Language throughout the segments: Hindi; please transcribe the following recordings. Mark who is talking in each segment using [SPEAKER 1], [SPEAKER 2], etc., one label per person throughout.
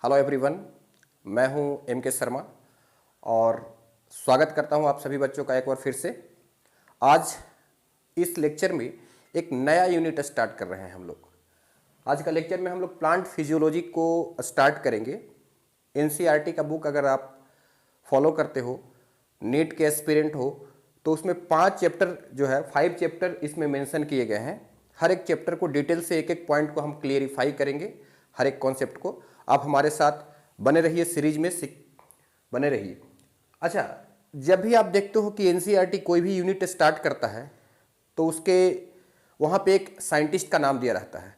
[SPEAKER 1] हेलो एवरीवन, मैं हूं एम के शर्मा और स्वागत करता हूं आप सभी बच्चों का एक बार फिर से। आज इस लेक्चर में एक नया यूनिट स्टार्ट कर रहे हैं हम लोग। आज का लेक्चर में हम लोग प्लांट फिजियोलॉजी को स्टार्ट करेंगे। एनसीईआरटी का बुक अगर आप फॉलो करते हो, नीट के एस्पिरेंट हो, तो उसमें 5 चैप्टर जो है 5 चैप्टर इसमें मेंशन किए गए हैं। हर एक चैप्टर को डिटेल से एक एक पॉइंट को हम क्लियरिफाई करेंगे, हर एक कॉन्सेप्ट को। आप हमारे साथ बने रहिए, सीरीज में बने रहिए। अच्छा, जब भी आप देखते हो कि एनसीईआरटी कोई भी यूनिट स्टार्ट करता है तो उसके वहाँ पे एक साइंटिस्ट का नाम दिया रहता है।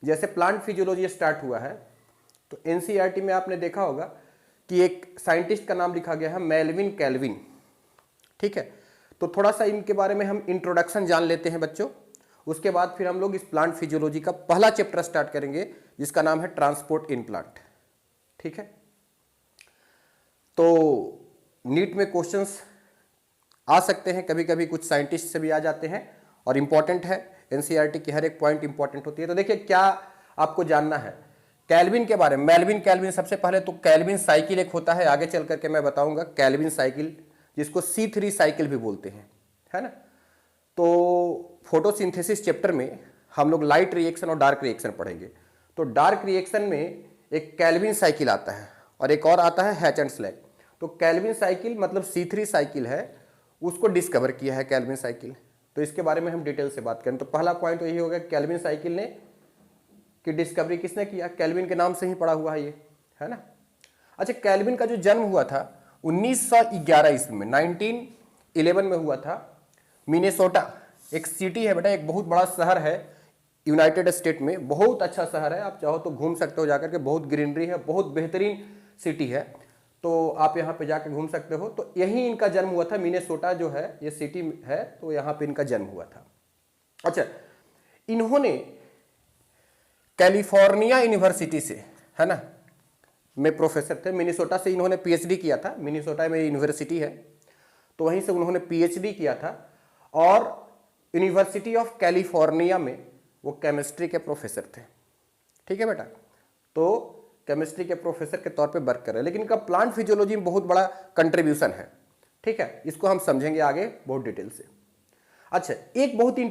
[SPEAKER 1] जैसे प्लांट फिजियोलॉजी स्टार्ट हुआ है तो एनसीईआरटी में आपने देखा होगा कि एक साइंटिस्ट का नाम लिखा गया है, मेल्विन कैल्विन। ठीक है, तो थोड़ा सा इनके बारे में हम इंट्रोडक्शन जान लेते हैं बच्चों। उसके बाद फिर हम लोग इस प्लांट फिजियोलॉजी का पहला चैप्टर स्टार्ट करेंगे जिसका नाम है ट्रांसपोर्ट इन प्लांट। ठीक है, तो नीट में क्वेश्चंस आ सकते हैं, कभी कभी कुछ साइंटिस्ट से भी आ जाते हैं और इंपॉर्टेंट है। एनसीईआरटी की हर एक पॉइंट इंपॉर्टेंट होती है। तो देखिए क्या आपको जानना है कैल्विन के बारे में। मेल्विन कैल्विन, सबसे पहले तो कैल्विन साइकिल एक होता है, आगे चल करके मैं बताऊंगा कैल्विन साइकिल, जिसको C3 साइकिल भी बोलते हैं, है ना। तो फोटोसिंथेसिस चैप्टर में हम लोग लाइट रिएक्शन और डार्क रिएक्शन पढ़ेंगे। तो डार्क रिएक्शन में एक कैल्विन साइकिल आता है और एक और आता है हैच एंड स्लैग। तो कैल्विन साइकिल मतलब C3 साइकिल है, उसको डिस्कवर किया है कैल्विन साइकिल। तो इसके बारे में हम डिटेल से बात करें तो पहला पॉइंट तो यही होगा कैल्विन साइकिल ने की डिस्कवरी किसने किया, कैल्विन के नाम से ही पड़ा हुआ है ये, है ना। अच्छा, कैल्विन का जो जन्म हुआ था 1911 ईस्वी में, 1911 में हुआ था। मिनेसोटा एक सिटी है बेटा, एक बहुत बड़ा शहर है यूनाइटेड स्टेट में, बहुत अच्छा शहर है। आप चाहो तो घूम सकते हो जाकर के, बहुत ग्रीनरी है, बहुत बेहतरीन सिटी है, तो आप यहाँ पे जाके घूम सकते हो। तो यही इनका जन्म हुआ था, मिनेसोटा जो है ये सिटी है, तो यहाँ पे इनका जन्म हुआ था। अच्छा, इन्होंने कैलिफोर्निया यूनिवर्सिटी से, है ना, में प्रोफेसर थे। मिनेसोटा से इन्होंने पीएचडी किया था, मिनेसोटा में यूनिवर्सिटी है तो वहीं से उन्होंने पीएचडी किया था। और यूनिवर्सिटी ऑफ कैलिफोर्निया में वो केमिस्ट्री के प्रोफेसर थे। ठीक है बेटा, तो केमिस्ट्री के प्रोफेसर के तौर पे वर्क कर रहे हैं, लेकिन इनका प्लांट फिजियोलॉजी में बहुत बड़ा कंट्रीब्यूशन है। ठीक है, इसको हम समझेंगे आगे बहुत डिटेल से। अच्छा, एक बहुत ही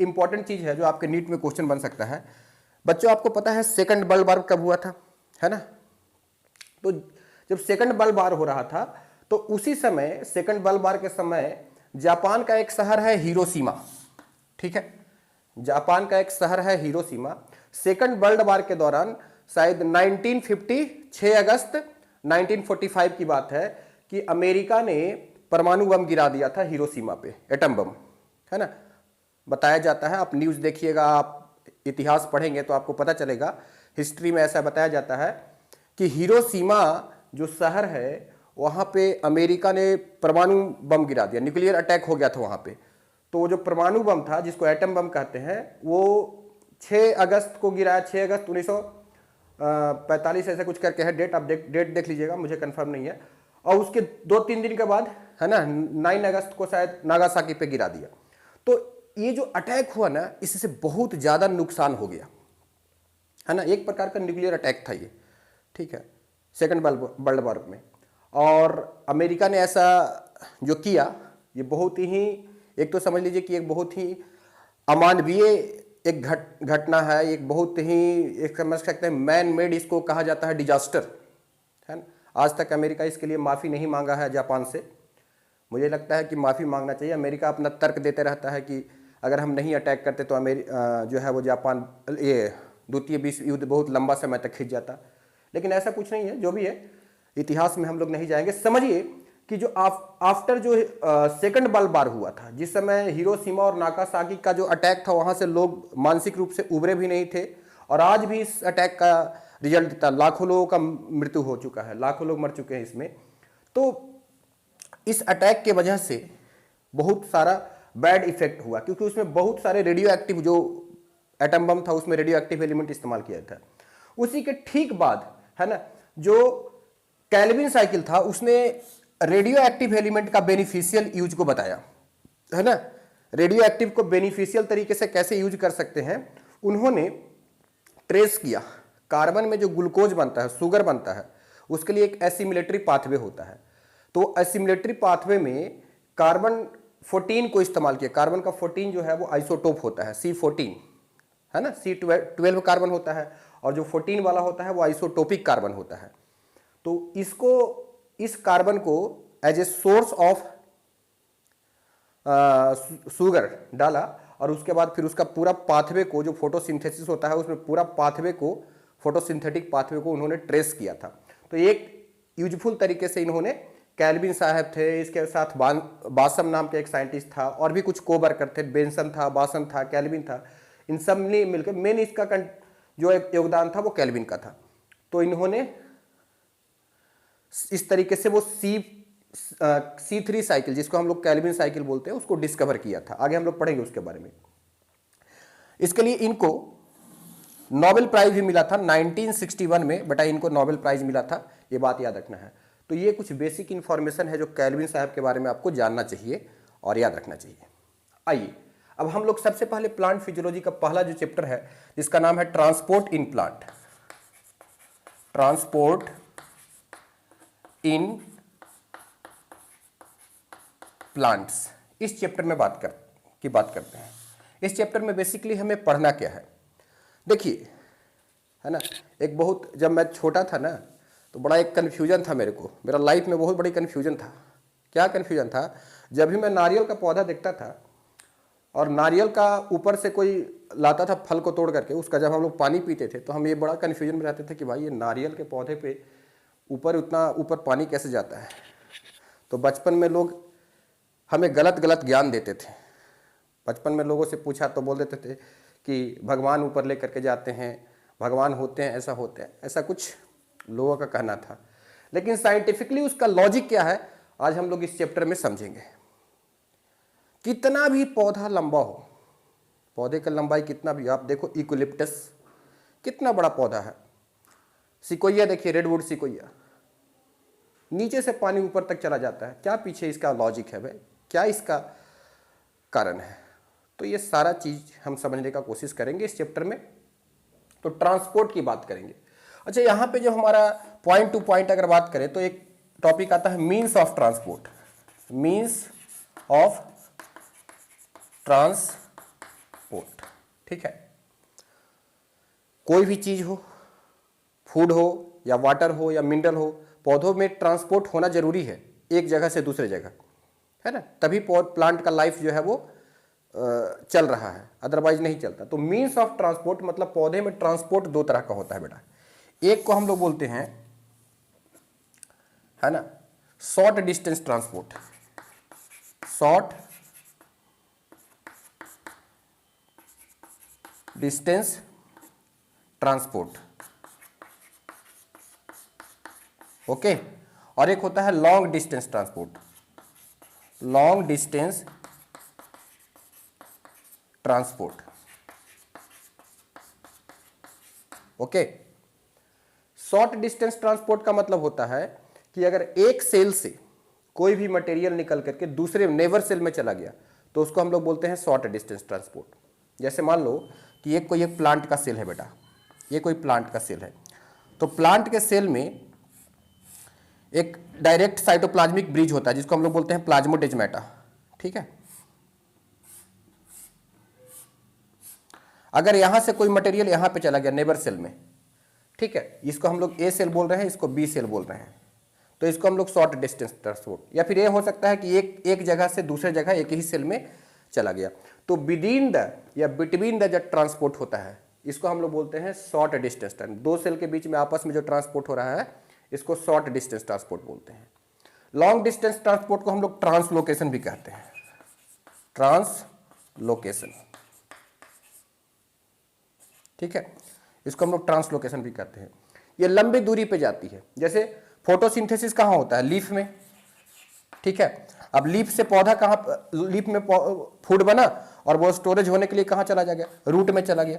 [SPEAKER 1] इंपॉर्टेंट चीज है जो आपके नीट में क्वेश्चन बन सकता है बच्चों। आपको पता है सेकंड वर्ल्ड वॉर कब हुआ था, है ना। तो जब सेकंड वर्ल्ड वॉर हो रहा था तो उसी समय, सेकंड वर्ल्ड वॉर के समय, जापान का एक शहर है हिरोशिमा। ठीक है, जापान का एक शहर है हिरोशिमा। सेकंड वर्ल्ड वॉर के दौरान शायद 6 अगस्त 1945 की बात है कि अमेरिका ने परमाणु बम गिरा दिया था हिरोशिमा पे, एटम बम, है ना। बताया जाता है, आप न्यूज़ देखिएगा, आप इतिहास पढ़ेंगे तो आपको पता चलेगा, हिस्ट्री में ऐसा बताया जाता है कि हिरोशिमा जो शहर है वहाँ पे अमेरिका ने परमाणु बम गिरा दिया, न्यूक्लियर अटैक हो गया था वहाँ पे। तो वो जो परमाणु बम था, जिसको एटम बम कहते हैं, वो 6 अगस्त को गिराया, 6 अगस्त 1945 ऐसा कुछ करके है डेट, आप डेट देख लीजिएगा, मुझे कंफर्म नहीं है। और उसके 2-3 दिन के बाद, है ना, 9 अगस्त को शायद नागासाकी पे गिरा दिया। तो ये जो अटैक हुआ ना, इससे बहुत ज़्यादा नुकसान हो गया, है ना। एक प्रकार का न्यूक्लियर अटैक था ये, ठीक है, सेकंड वर्ल्ड वॉर में। और अमेरिका ने ऐसा जो किया, ये बहुत ही, एक तो समझ लीजिए कि एक बहुत ही अमानवीय एक घटना है, एक बहुत ही, एक समझ सकते हैं मैन मेड इसको कहा जाता है, डिजास्टर, है ना। आज तक अमेरिका इसके लिए माफ़ी नहीं मांगा है जापान से। मुझे लगता है कि माफ़ी मांगना चाहिए। अमेरिका अपना तर्क देते रहता है कि अगर हम नहीं अटैक करते तो जो है वो जापान, ये द्वितीय विश्व युद्ध बहुत लंबा समय तक खिंच जाता, लेकिन ऐसा कुछ नहीं है। जो भी है, इतिहास में हम लोग नहीं जाएंगे। समझिए कि जो आफ्टर जो सेकंड वर्ल्ड वॉर हुआ था, जिस समय हिरोशिमा और नागासाकी का जो अटैक था, वहां से लोग मानसिक रूप से उभरे भी नहीं थे, और आज भी इस अटैक का रिजल्ट देता, लाखों लोगों का मृत्यु हो चुका है, लाखों लोग मर चुके हैं इसमें। तो इस अटैक के वजह से बहुत सारा बैड इफेक्ट हुआ, क्योंकि उसमें बहुत सारे रेडियो एक्टिव, जो एटम बम था उसमें रेडियो एक्टिव एलिमेंट इस्तेमाल किया था। उसी के ठीक बाद, है ना, जो कैल्विन साइकिल था उसने रेडियो एक्टिव एलिमेंट का बेनिफिशियल यूज को बताया, है ना। रेडियो एक्टिव को बेनिफिशियल तरीके से कैसे यूज कर सकते हैं, उन्होंने ट्रेस किया कार्बन में जो ग्लूकोज बनता है, शुगर बनता है, उसके लिए एक एसिमिलेटरी पाथवे होता है। तो एसिमिलेटरी पाथवे में कार्बन 14 को इस्तेमाल किया। कार्बन का 14 जो है वो आइसोटोप होता है, C14 है ना, C12 कार्बन होता है और जो 14 वाला होता है वो आइसोटोपिक कार्बन होता है। तो इस कार्बन को as a source of sugar डाला और उसके बाद फिर उसका पूरा पाथवे को, जो फोटोसिंथेसिस होता है उसमें पूरा पाथवे को, फोटोसिंथेटिक पाथवे को उन्होंने ट्रेस किया था। तो एक यूजफुल तरीके से इन्होंने, कैल्विन साहब थे, इसके साथ बासम नाम के एक साइंटिस्ट था, और भी कुछ कोवर्कर थे, बेंसन था, बासन था, कैल्विन था, इन सब ने मिलकर, मेन इसका जो एक योगदान था वो कैल्विन का था। तो इन्होंने इस तरीके से वो C3 साइकिल, जिसको हम लोग कैल्विन साइकिल बोलते हैं, उसको डिस्कवर किया था। आगे हम लोग पढ़ेंगे उसके बारे में। इसके लिए इनको नोबेल प्राइज भी मिला था 1961 में। बेटा इनको नोबेल प्राइज मिला था, ये बात याद रखना है। तो ये कुछ बेसिक इंफॉर्मेशन है जो कैल्विन साहब के बारे में आपको जानना चाहिए और याद रखना चाहिए। आइए अब हम लोग सबसे पहले प्लांट फिजियोलॉजी का पहला जो चैप्टर है, जिसका नाम है transport in plant, transport in plants, इस चैप्टर में बात करते हैं। इस चैप्टर में बेसिकली हमें पढ़ना क्या है, देखिए, है ना, एक बहुत, जब मैं छोटा था ना तो बड़ा एक कन्फ्यूजन था मेरे को, मेरा लाइफ में बहुत बड़ी कन्फ्यूजन था। क्या कन्फ्यूजन था, जब भी मैं नारियल का पौधा देखता था और नारियल का ऊपर से कोई लाता था फल को तोड़ करके, उसका जब हम लोग पानी पीते थे तो हम ये बड़ा कन्फ्यूजन में रहते थे कि भाई ये नारियल के पौधे पे ऊपर उतना ऊपर पानी कैसे जाता है। तो बचपन में लोग हमें गलत गलत ज्ञान देते थे। बचपन में लोगों से पूछा तो बोल देते थे कि भगवान ऊपर ले करके जाते हैं, भगवान होते हैं, ऐसा होते हैं, ऐसा कुछ लोगों का कहना था। लेकिन साइंटिफिकली उसका लॉजिक क्या है, आज हम लोग इस चैप्टर में समझेंगे। कितना भी पौधा लंबा हो, पौधे का लंबाई कितना भी, आप देखो यूकेलिप्टस कितना बड़ा पौधा है, सिकोया देखिए, रेडवुड सिकोया, नीचे से पानी ऊपर तक चला जाता है। क्या पीछे इसका लॉजिक है भाई, क्या इसका कारण है? तो ये सारा चीज हम समझने का कोशिश करेंगे इस चैप्टर में। तो ट्रांसपोर्ट की बात करेंगे। अच्छा, यहाँ पे जो हमारा पॉइंट टू पॉइंट अगर बात करें तो एक टॉपिक आता है means of transport, means of transport. ठीक है, कोई भी चीज हो, फूड हो या वाटर हो या मिनरल हो, पौधों में ट्रांसपोर्ट होना जरूरी है एक जगह से दूसरे जगह, है ना, तभी प्लांट का लाइफ जो है वो चल रहा है, अदरवाइज नहीं चलता। तो मीन्स ऑफ ट्रांसपोर्ट मतलब पौधे में ट्रांसपोर्ट दो तरह का होता है बेटा। एक को हम लोग बोलते हैं, है ना, short distance transport, short distance transport, okay. और एक होता है long distance transport, long distance transport, okay. Short distance transport का मतलब होता है कि अगर एक सेल से कोई भी मटेरियल निकल करके दूसरे नेबर सेल में चला गया तो उसको हम लोग बोलते हैं शॉर्ट डिस्टेंस ट्रांसपोर्ट। जैसे मान लो कि कोई एक प्लांट का सेल है बेटा, ये कोई प्लांट का सेल है, तो प्लांट के सेल में एक डायरेक्ट साइटोप्लाज्मिक ब्रिज होता है जिसको हम लोग बोलते हैं प्लाज्मोडेजमेटा। ठीक है, अगर यहां से कोई मटेरियल यहां पे चला गया नेबर सेल में, ठीक है, इसको हम लोग ए सेल बोल रहे हैं, इसको बी सेल बोल रहे हैं, तो इसको हम लोग शॉर्ट डिस्टेंस ट्रांसपोर्ट, या फिर ये हो सकता है कि एक जगह से दूसरे जगह एक ही सेल में चला गया, तो विदिन द या बिटवीन द जो ट्रांसपोर्ट होता है इसको हम लोग बोलते हैं शॉर्ट डिस्टेंस। दो सेल के बीच में आपस में जो ट्रांसपोर्ट हो रहा है इसको शॉर्ट डिस्टेंस ट्रांसपोर्ट बोलते हैं। लॉन्ग डिस्टेंस ट्रांसपोर्ट को हम लोग ट्रांसलोकेशन भी कहते हैं, ट्रांसलोकेशन। ठीक है, इसको हम लोग ट्रांसलोकेशन भी कहते हैं। ये लंबी दूरी पे जाती है। जैसे फोटोसिंथेसिस कहाँ होता है? लीफ में। ठीक है, अब लीफ से पौधा कहाँ, लीफ में फूड बना और वो स्टोरेज होने के लिए कहाँ चला गया? रूट में चला गया,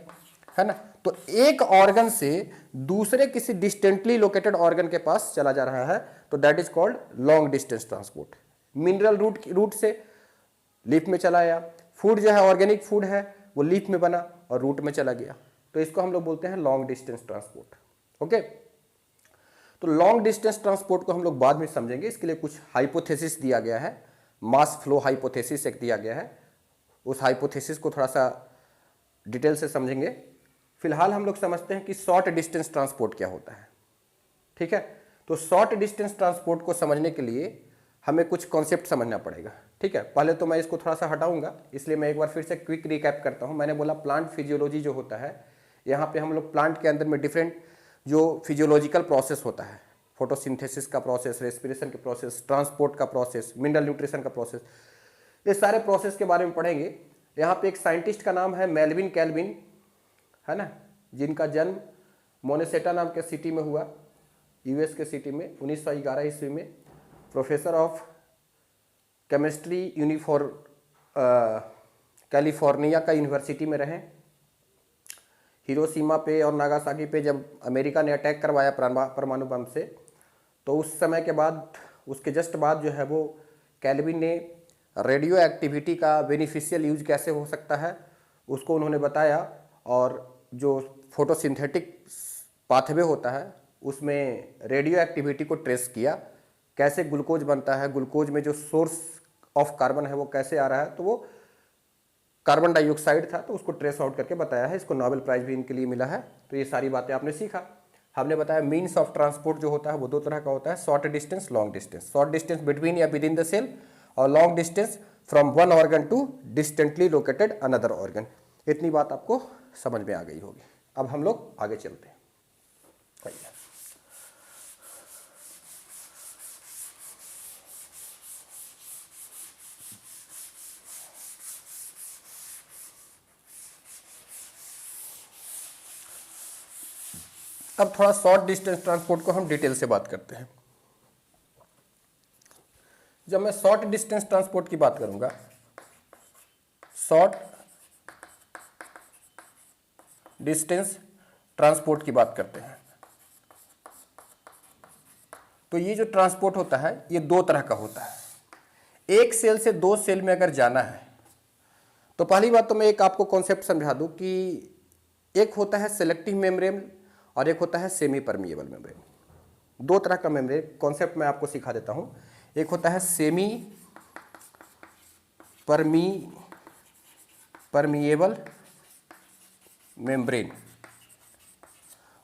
[SPEAKER 1] है ना। तो एक ऑर्गन से दूसरे किसी डिस्टेंटली लोकेटेड ऑर्गन के पास चला जा रहा है तो that is called long distance transport. Mineral root से लीफ में चला आया, फूड जो है ऑर्गेनिक फूड है वो लीफ में बना और रूट में चला गया, तो इसको हम लोग बोलते हैं लॉन्ग डिस्टेंस ट्रांसपोर्ट। ओके। तो लॉन्ग डिस्टेंस ट्रांसपोर्ट को हम लोग बाद में समझेंगे, इसके लिए कुछ हाइपोथेसिस दिया गया है, मास फ्लो हाइपोथेसिस एक दिया गया है, उस हाइपोथेसिस को थोड़ा सा डिटेल से समझेंगे। फिलहाल हम लोग समझते हैं कि शॉर्ट डिस्टेंस ट्रांसपोर्ट क्या होता है, ठीक है। तो शॉर्ट डिस्टेंस ट्रांसपोर्ट को समझने के लिए हमें कुछ कॉन्सेप्ट समझना पड़ेगा, ठीक है। पहले तो मैं इसको थोड़ा सा हटाऊंगा, इसलिए मैं एक बार फिर से क्विक रिकैप करता हूं। मैंने बोला प्लांट फिजियोलॉजी जो होता है, यहाँ पे हम लोग प्लांट के अंदर में डिफरेंट जो फिजियोलॉजिकल प्रोसेस होता है, फोटोसिंथेसिस का प्रोसेस, रेस्पिरेशन के प्रोसेस, ट्रांसपोर्ट का प्रोसेस, मिनरल न्यूट्रिशन का प्रोसेस, ये सारे प्रोसेस के बारे में पढ़ेंगे। यहाँ पे एक साइंटिस्ट का नाम है मेल्विन कैल्विन, है ना, जिनका जन्म मोनेसेटा नाम के सिटी में हुआ, यूएस के सिटी में 1911 ईस्वी में। प्रोफेसर ऑफ केमिस्ट्री कैलिफोर्निया का यूनिवर्सिटी में रहे। हिरोशिमा पे और नागासाकी पे जब अमेरिका ने अटैक करवाया परमाणु बम से, तो उस समय के बाद, उसके जस्ट बाद जो है वो कैल्विन ने रेडियो एक्टिविटी का बेनिफिशियल यूज कैसे हो सकता है उसको उन्होंने बताया, और जो फोटोसिंथेटिक पाथवे होता है उसमें रेडियो एक्टिविटी को ट्रेस किया, कैसे ग्लूकोज बनता है, ग्लूकोज में जो सोर्स ऑफ कार्बन है वो कैसे आ रहा है, तो वो कार्बन डाइऑक्साइड था, तो उसको ट्रेस आउट करके बताया है। इसको नोबेल प्राइज भी इनके लिए मिला है। तो ये सारी बातें आपने सीखा। हमने बताया मीन्स ऑफ ट्रांसपोर्ट जो होता है वो दो तरह का होता है, short distance, long distance. Short distance between या विद इन द सेल, और long distance from one organ to distantly located another organ. इतनी बात आपको समझ में आ गई होगी। अब हम लोग आगे चलते हैं। अब थोड़ा शॉर्ट डिस्टेंस ट्रांसपोर्ट को हम डिटेल से बात करते हैं। जब मैं शॉर्ट डिस्टेंस ट्रांसपोर्ट की बात करूंगा, शॉर्ट डिस्टेंस ट्रांसपोर्ट की बात करते हैं, तो ये जो ट्रांसपोर्ट होता है ये दो तरह का होता है। एक सेल से दो सेल में अगर जाना है, तो पहली बात तो मैं एक आपको कॉन्सेप्ट समझा दूं कि एक होता है सेलेक्टिव मेम्ब्रेन और एक होता है सेमी परमिएबल मेम्ब्रेन। दो तरह का मेम्ब्रेन कॉन्सेप्ट मैं आपको सिखा देता हूं। एक होता है सेमी परमिएबल मेम्ब्रेन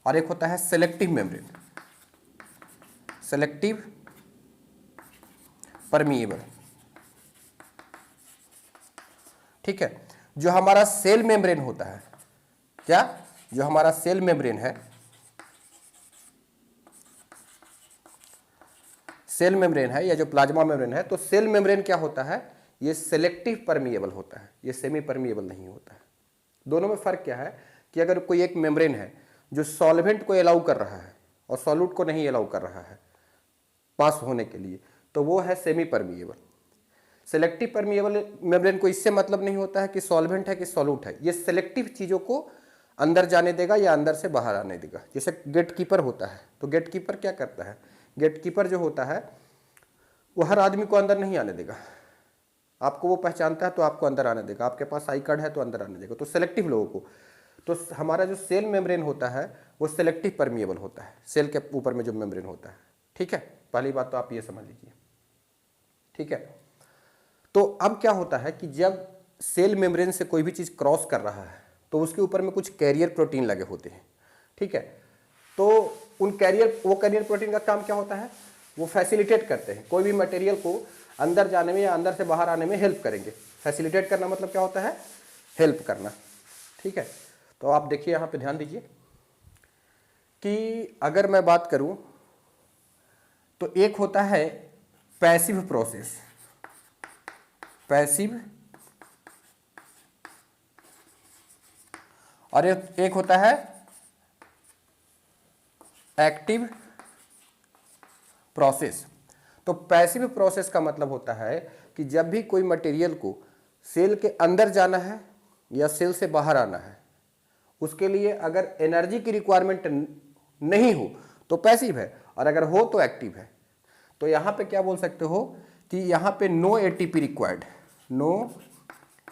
[SPEAKER 1] और एक होता है सेलेक्टिव मेम्ब्रेन, सेलेक्टिव परमिएबल, ठीक है। जो हमारा सेल मेम्ब्रेन होता है, क्या, जो हमारा सेल मेम्ब्रेन है, सेल मेम्ब्रेन है या जो प्लाज्मा मेम्ब्रेन है, तो सेल मेम्ब्रेन क्या होता है, ये सेलेक्टिव परमिएबल होता है, ये सेमी परमिएबल नहीं होता है। दोनों में फर्क क्या है कि अगर कोई एक मेम्ब्रेन है जो सॉल्वेंट को अलाउ कर रहा है और सॉल्यूट को नहीं अलाउ कर रहा है पास होने के लिए, तो वो है semi permeable. Selective permeable membrane को इससे मतलब नहीं होता है कि सॉल्वेंट है कि सॉल्यूट है, ये सेलेक्टिव चीज़ों को अंदर जाने देगा या अंदर से बाहर आने देगा। जैसे गेट कीपर होता है, तो गेट कीपर क्या करता है, गेट कीपर जो होता है वो हर आदमी को अंदर नहीं आने देगा। आपको वो पहचानता है तो आपको अंदर आने देगा, आपके पास आई कार्ड है तो अंदर आने देगा, तो सेलेक्टिव लोगों को। तो हमारा जो सेल मेम्ब्रेन होता है वो सेलेक्टिव परमिएबल होता है, सेल के ऊपर में जो मेम्ब्रेन होता है, ठीक है। पहली बात तो आप ये समझ लीजिए, ठीक है। तो अब क्या होता है कि जब सेल मेम्ब्रेन से कोई भी चीज़ क्रॉस कर रहा है तो उसके ऊपर में कुछ कैरियर प्रोटीन लगे होते हैं, ठीक है। तो वो कैरियर प्रोटीन का काम क्या होता है, वो फैसिलिटेट करते हैं, कोई भी मटेरियल को अंदर जाने में या अंदर से बाहर आने में हेल्प करेंगे। फैसिलिटेट करना मतलब क्या होता है, हेल्प करना, ठीक है। तो आप देखिए यहाँ पे ध्यान दीजिए कि अगर मैं बात करूँ तो एक होता है पैसिव प्रोसेस, पैसिव, और एक होता है एक्टिव प्रोसेस। तो पैसिव प्रोसेस का मतलब होता है कि जब भी कोई मटेरियल को सेल के अंदर जाना है या सेल से बाहर आना है, उसके लिए अगर एनर्जी की रिक्वायरमेंट नहीं हो तो पैसिव है, और अगर हो तो एक्टिव है। तो यहाँ पे क्या बोल सकते हो कि यहाँ पे no ATP required, no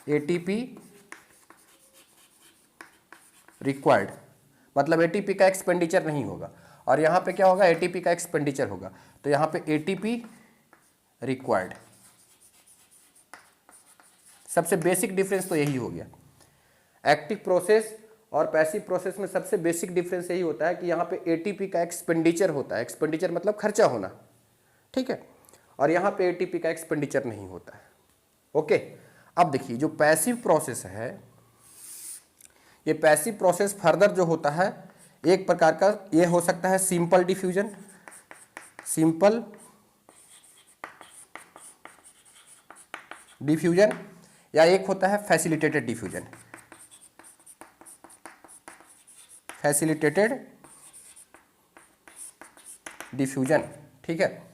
[SPEAKER 1] ATP required, मतलब एटीपी का एक्सपेंडिचर नहीं होगा, और यहाँ पे क्या होगा, एटीपी का एक्सपेंडिचर होगा। तो यहाँ पे एटीपी रिक्वायर्ड, सबसे बेसिक डिफरेंस तो यही हो गया। एक्टिव प्रोसेस और पैसिव प्रोसेस में सबसे बेसिक डिफरेंस यही होता है कि यहाँ पे एटीपी का एक्सपेंडिचर होता है, एक्सपेंडिचर मतलब खर्चा होना, ठीक है, और यहाँ पे एटीपी का एक्सपेंडिचर नहीं होता है। ओके, अब देखिए जो पैसिव प्रोसेस है, ये पैसिव प्रोसेस फर्दर जो होता है एक प्रकार का ये हो सकता है सिंपल डिफ्यूजन, सिंपल डिफ्यूजन, या एक होता है फैसिलिटेटेड डिफ्यूजन, फैसिलिटेटेड डिफ्यूजन, ठीक है।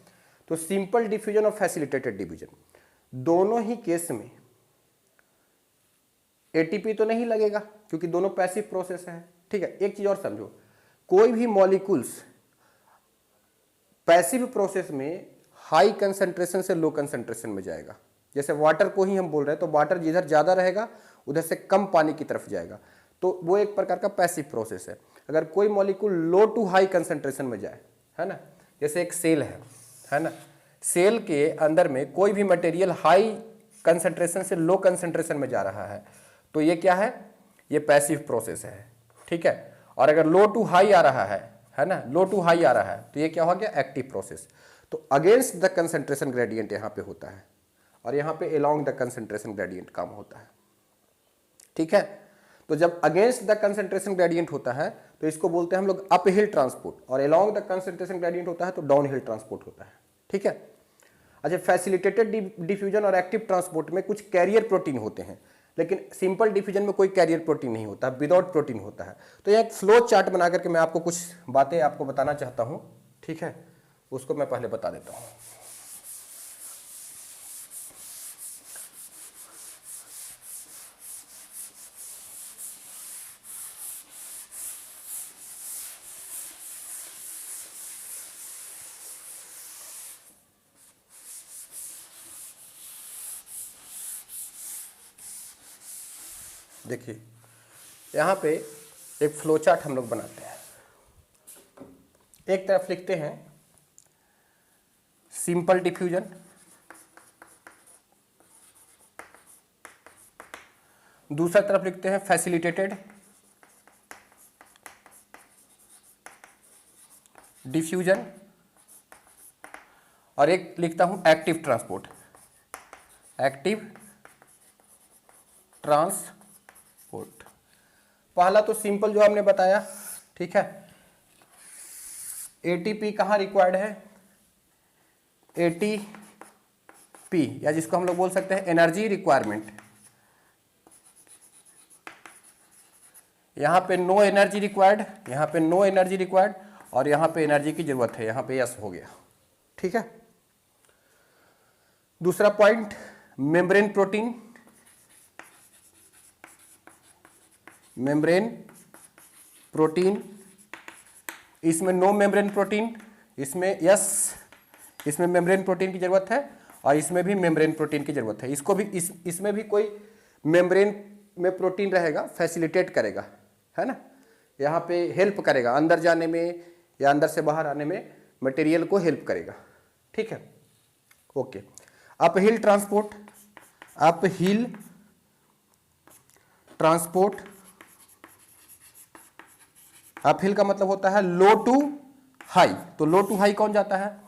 [SPEAKER 1] तो सिंपल डिफ्यूजन और फैसिलिटेटेड डिफ्यूजन दोनों ही केस में एटीपी तो नहीं लगेगा क्योंकि दोनों पैसिव प्रोसेस है, ठीक है। एक चीज और समझो, कोई भी मॉलिक्यूल्स पैसिव प्रोसेस में हाई कंसंट्रेशन से लो कंसंट्रेशन में जाएगा। जैसे वाटर को ही हम बोल रहे हैं तो वाटर जिधर ज़्यादा रहेगा उधर से कम पानी की तरफ जाएगा, तो वो एक प्रकार का पैसिव प्रोसेस है। अगर कोई molecule low to high concentration में जाए, है ना, जैसे एक सेल है ना, सेल के अंदर में कोई भी मटेरियल हाई कंसंट्रेशन से लो कंसंट्रेशन में जा रहा है तो ये क्या है, ये पैसिव प्रोसेस है, ठीक है। और अगर लो टू हाई आ रहा है ना, लो टू हाई आ रहा है तो ये क्या हो गया, एक्टिव प्रोसेस। तो अगेंस्ट द कंसंट्रेशन ग्रेडियंट यहाँ पे होता है और यहाँ पे अलोंग द कंसंट्रेशन ग्रेडियंट काम होता है, ठीक है। तो जब अगेंस्ट द कंसंट्रेशन ग्रेडियंट होता है तो इसको बोलते हैं हम लोग अप हिल ट्रांसपोर्ट, और अलोंग द कंसंट्रेशन ग्रेडियंट होता है तो डाउन हिल ट्रांसपोर्ट होता है, ठीक है। अच्छा, फैसिलिटेटेड डिफ्यूजन और एक्टिव ट्रांसपोर्ट में कुछ कैरियर प्रोटीन होते हैं, लेकिन सिंपल डिफ्यूजन में कोई कैरियर प्रोटीन नहीं होता, विदाउट प्रोटीन होता है। तो यह एक फ्लो चार्ट बना करके मैं आपको कुछ बातें आपको बताना चाहता हूँ, ठीक है, उसको मैं पहले बता देता हूँ। देखिए यहाँ पे एक फ्लो चार्ट हम लोग बनाते हैं। एक तरफ लिखते हैं सिंपल डिफ्यूजन, दूसरा तरफ लिखते हैं फैसिलिटेटेड डिफ्यूजन, और एक लिखता हूं एक्टिव ट्रांसपोर्ट, एक्टिव ट्रांसपोर्ट। पहला तो सिंपल जो हमने बताया, ठीक है। एटीपी कहाँ रिक्वायर्ड है, एटीपी, या जिसको हम लोग बोल सकते हैं एनर्जी रिक्वायरमेंट। यहाँ पे नो एनर्जी रिक्वायर्ड, यहाँ पे नो एनर्जी रिक्वायर्ड, और यहाँ पे एनर्जी की जरूरत है, यहाँ पे यस हो गया, ठीक है। दूसरा point membrane protein, membrane protein, इसमें नो मेम्ब्रेन प्रोटीन, इसमें यस, इसमें मेम्ब्रेन प्रोटीन की जरूरत है और इसमें भी मेम्ब्रेन प्रोटीन की जरूरत है। इसको भी इसमें भी कोई मेम्ब्रेन में प्रोटीन रहेगा, फैसिलिटेट करेगा, है ना, यहाँ पे हेल्प करेगा अंदर जाने में या अंदर से बाहर आने में, मटेरियल को हेल्प करेगा, ठीक है। Okay, up hill transport, up hill transport, up hill का मतलब होता है लो टू हाई, तो लो टू हाई कौन जाता है,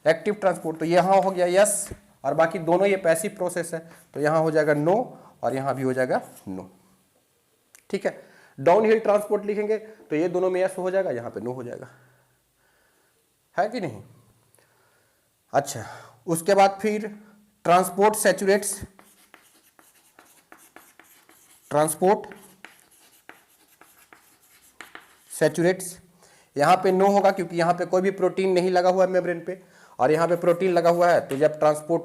[SPEAKER 1] एक्टिव ट्रांसपोर्ट। तो यहाँ हो गया यस, और बाकी दोनों ये पैसिव प्रोसेस है, तो यहाँ हो जाएगा नो और यहाँ भी हो जाएगा नो, ठीक है। डाउन हिल ट्रांसपोर्ट लिखेंगे तो ये दोनों में यस हो जाएगा, यहाँ पे नो हो जाएगा, है कि नहीं। अच्छा, उसके बाद फिर ट्रांसपोर्ट सैचुरेट्स, ट्रांसपोर्ट सैचुरेट्स, यहाँ पे नो होगा क्योंकि यहाँ पे कोई भी प्रोटीन नहीं लगा हुआ है मेम्ब्रेन पे, और यहाँ पे प्रोटीन लगा हुआ है, तो जब ट्रांसपोर्ट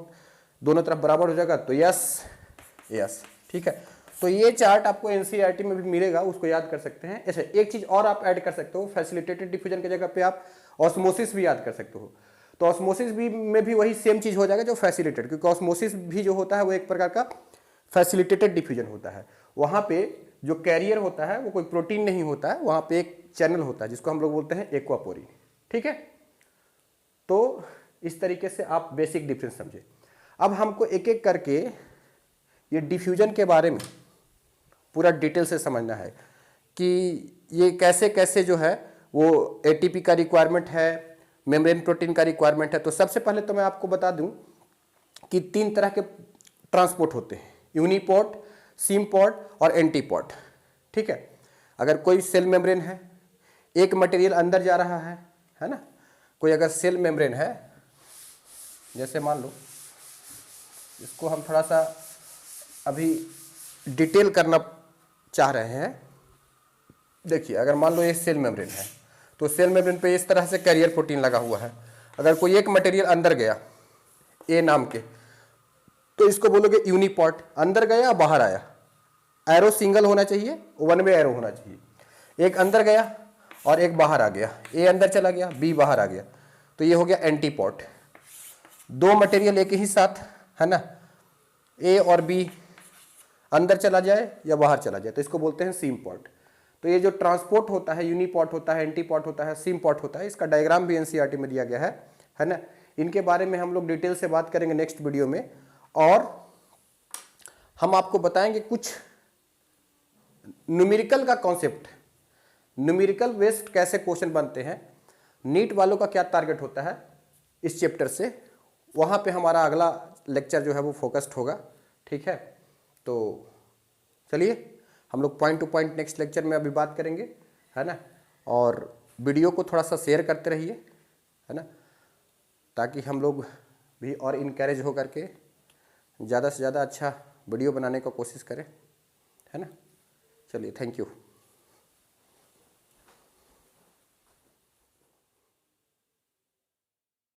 [SPEAKER 1] दोनों तरफ बराबर हो जाएगा तो यस यस, ठीक है। तो ये चार्ट आपको एनसीईआरटी में भी मिलेगा, उसको याद कर सकते हैं। ऐसे एक चीज और आप ऐड कर सकते हो, फैसिलिटेटेड डिफ्यूजन की जगह पे आप ऑस्मोसिस भी याद कर सकते हो। तो ऑस्मोसिस भी में भी वही सेम चीज हो जाएगा जो फैसिलिटेटेड, क्योंकि ऑस्मोसिस भी जो होता है वो एक प्रकार का फैसिलिटेटेड डिफ्यूजन होता है। वहाँ पे जो कैरियर होता है वो कोई प्रोटीन नहीं होता है, वहाँ पे एक चैनल होता है जिसको हम लोग बोलते हैं एक्वापोरी, ठीक है। तो इस तरीके से आप बेसिक डिफरेंस समझे। अब हमको एक एक करके ये डिफ्यूजन के बारे में पूरा डिटेल से समझना है कि ये कैसे कैसे जो है वो एटीपी का रिक्वायरमेंट है, मेम्ब्रेन प्रोटीन का रिक्वायरमेंट है। तो सबसे पहले तो मैं आपको बता दूं कि 3 तरह के ट्रांसपोर्ट होते हैं, यूनिपोर्ट, सिमपोर्ट और एंटीपोर्ट, ठीक है। अगर कोई सेल मेम्ब्रेन है, एक मटेरियल अंदर जा रहा है ना, कोई अगर सेल मेम्ब्रेन है, जैसे मान लो इसको हम थोड़ा सा अभी डिटेल करना चाह रहे हैं। देखिए अगर मान लो ये सेल मेम्ब्रेन है तो सेल मेम्ब्रेन पे इस तरह से कैरियर प्रोटीन लगा हुआ है। अगर कोई एक मटेरियल अंदर गया ए नाम के, तो इसको बोलोगे यूनिपोर्ट। अंदर गया बाहर आया, एरो सिंगल होना चाहिए, वन वे एरो होना चाहिए। एक अंदर गया और एक बाहर आ गया, ए अंदर चला गया, बी बाहर आ गया, तो ये हो गया एंटीपोर्ट। 2 मटेरियल एक ही साथ है ना, ए और बी अंदर चला जाए या बाहर चला जाए, तो इसको बोलते हैं सिमपोर्ट। तो ये जो ट्रांसपोर्ट होता है, यूनिपोर्ट होता है, एंटीपोर्ट होता है, सिमपोर्ट होता है, इसका डायग्राम भी एनसीईआरटी में दिया गया है ना। इनके बारे में हम लोग डिटेल से बात करेंगे नेक्स्ट वीडियो में, और हम आपको बताएंगे कुछ न्यूमेरिकल का कॉन्सेप्ट, न्यूमेरिकल बेस्ड कैसे क्वेश्चन बनते हैं, नीट वालों का क्या टारगेट होता है इस चैप्टर से, वहाँ पे हमारा अगला लेक्चर जो है वो फोकस्ड होगा, ठीक है। तो चलिए हम लोग point two point next lecture में अभी बात करेंगे, है ना। और वीडियो को थोड़ा सा शेयर करते रहिए, है ना, ताकि हम लोग भी और इनकरेज हो करके ज़्यादा से ज़्यादा अच्छा वीडियो बनाने का कोशिश करें, है ना। चलिए, थैंक यू।